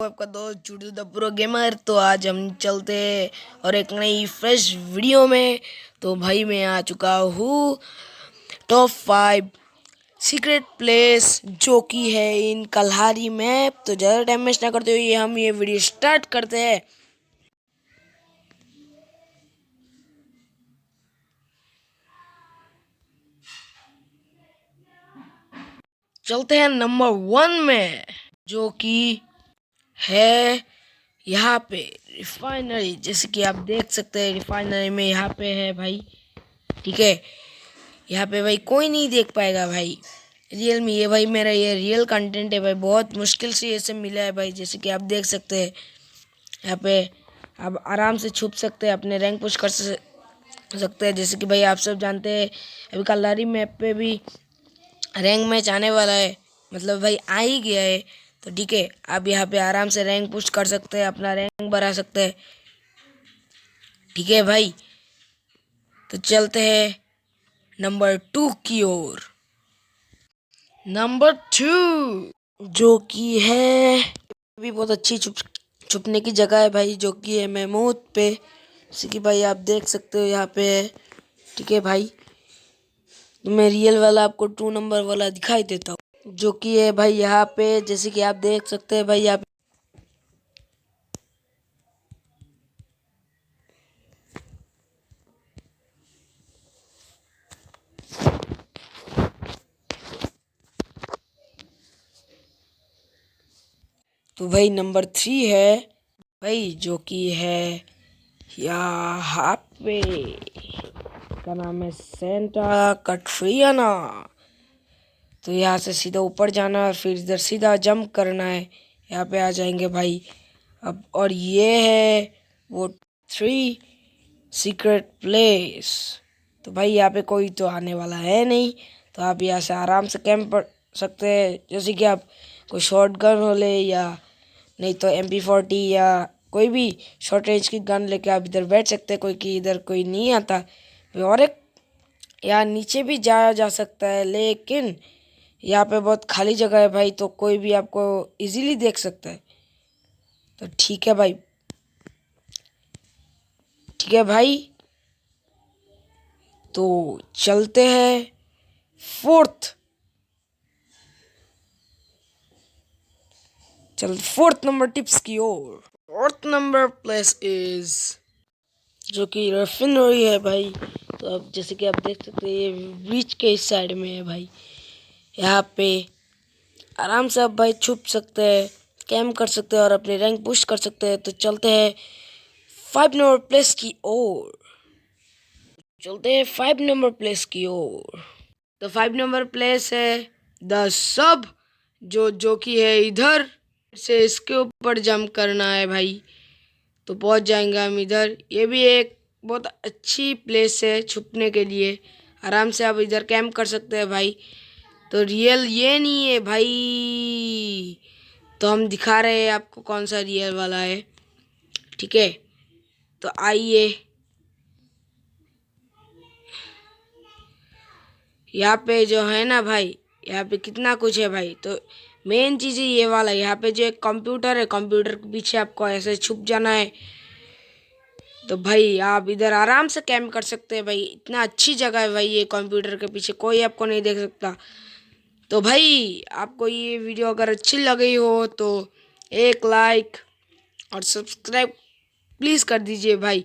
आपका दोस्त चुटू the pro gamer. तो आज हम चलते हैं और एक नई फ्रेश वीडियो में। तो भाई मैं आ चुका हूँ टॉप 5 सीक्रेट प्लेस जो कि है इन कल्हारी मैप। तो ज़्यादा टाइम वेस्ट ना करते हुए हम ये वीडियो स्टार्ट करते हैं। चलते हैं नंबर 1 में, जो कि है यहाँ पे रिफाइनरी। जैसे कि आप देख सकते हैं रिफाइनरी में यहाँ पे है भाई, ठीक है। यहाँ पे भाई कोई नहीं देख पाएगा भाई, रियल में। ये भाई मेरा ये रियल कंटेंट है भाई, बहुत मुश्किल से ये सब मिला है भाई। जैसे कि आप देख सकते हैं यहाँ पे आप आराम से छुप सकते हैं, अपने रैंक पुश कर सकते हैं। जैसे कि भाई आप सब जानते हैं अभी कल्हारी मैप पे भी रैंक मैच आने वाला है, मतलब भाई आ ही गया है। तो ठीक है, आप यहाँ पे आराम से रैंक पुश कर सकते हैं, अपना रैंक बढ़ा सकते हैं, ठीक है भाई। तो चलते हैं नंबर 2 की ओर। नंबर 2 जो कि है भी बहुत अच्छी छुपने की जगह है भाई, जो कि है महमूद पे। जैसे कि भाई आप देख सकते हो यहाँ पे है, ठीक है भाई। तो मैं रियल वाला आपको 2 नंबर वाला दिखाई देता हूँ, जो कि है भाई यहाँ पे। जैसे कि आप देख सकते हैं भाई यहाँ पे तो भाई नंबर 3 है भाई, जो कि है यहाँ पे, का नाम है सेंटा कटरियाना। तो यहाँ से सीधा ऊपर जाना और फिर इधर सीधा जंप करना है, यहाँ पे आ जाएंगे भाई अब। और ये है वो 3 सीक्रेट प्लेस। तो भाई यहाँ पे कोई तो आने वाला है नहीं, तो आप यहाँ से आराम से कैंप कर सकते हैं। जैसे कि आप कोई शॉर्ट गन हो ले, या नहीं तो MP40 या कोई भी शॉर्ट रेंज की गन लेके आप इधर बैठ सकते हैं, कोई कि इधर कोई नहीं आता। और एक यहाँ नीचे भी जाया जा सकता है, लेकिन यहाँ पे बहुत खाली जगह है भाई, तो कोई भी आपको इजीली देख सकता है। तो ठीक है भाई, ठीक है भाई। तो चलते हैं 4th नंबर टिप्स की ओर। 4th नंबर प्लेस इज, जो कि रिफाइनरी है भाई। तो अब जैसे कि आप देख सकते हैं ये बीच के इस साइड में है भाई, यहाँ पे आराम से आप भाई छुप सकते हैं, कैम्प कर सकते हैं और अपने रैंक पुश कर सकते हैं। तो चलते हैं 5 नंबर प्लेस की ओर। चलते हैं 5 नंबर प्लेस की ओर। तो 5 नंबर प्लेस है द सब, जो कि है इधर से इसके ऊपर जंप करना है भाई, तो पहुंच जाएंगे हम इधर। ये भी एक बहुत अच्छी प्लेस है छुपने के लिए, आराम से आप इधर कैंप कर सकते हैं भाई। तो रियल ये नहीं है भाई, तो हम दिखा रहे हैं आपको कौन सा रियल वाला है, ठीक है। तो आइए, यहाँ पे जो है ना भाई, यहाँ पे कितना कुछ है भाई। तो मेन चीज़ ये वाला, यहाँ पे जो एक कंप्यूटर है, कंप्यूटर के पीछे आपको ऐसे छुप जाना है। तो भाई आप इधर आराम से कैम्प कर सकते हैं भाई, इतना अच्छी जगह है भाई ये। कंप्यूटर के पीछे कोई आपको नहीं देख सकता। तो भाई आपको ये वीडियो अगर अच्छी लगी हो तो एक लाइक और सब्सक्राइब प्लीज़ कर दीजिए भाई।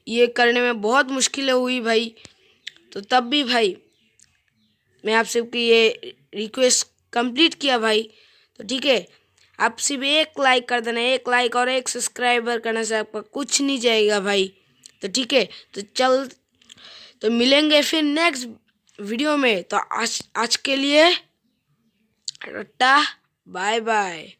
ये करने में बहुत मुश्किलें हुई भाई, तो तब भी भाई मैं आप सबकी ये रिक्वेस्ट कंप्लीट किया भाई। तो ठीक है, आप सिर्फ एक लाइक कर देना, एक लाइक और एक सब्सक्राइबर करने से आपका कुछ नहीं जाएगा भाई। तो ठीक है, तो मिलेंगे फिर नेक्स्ट वीडियो में। तो आज के लिए टाटा, बाय बाय।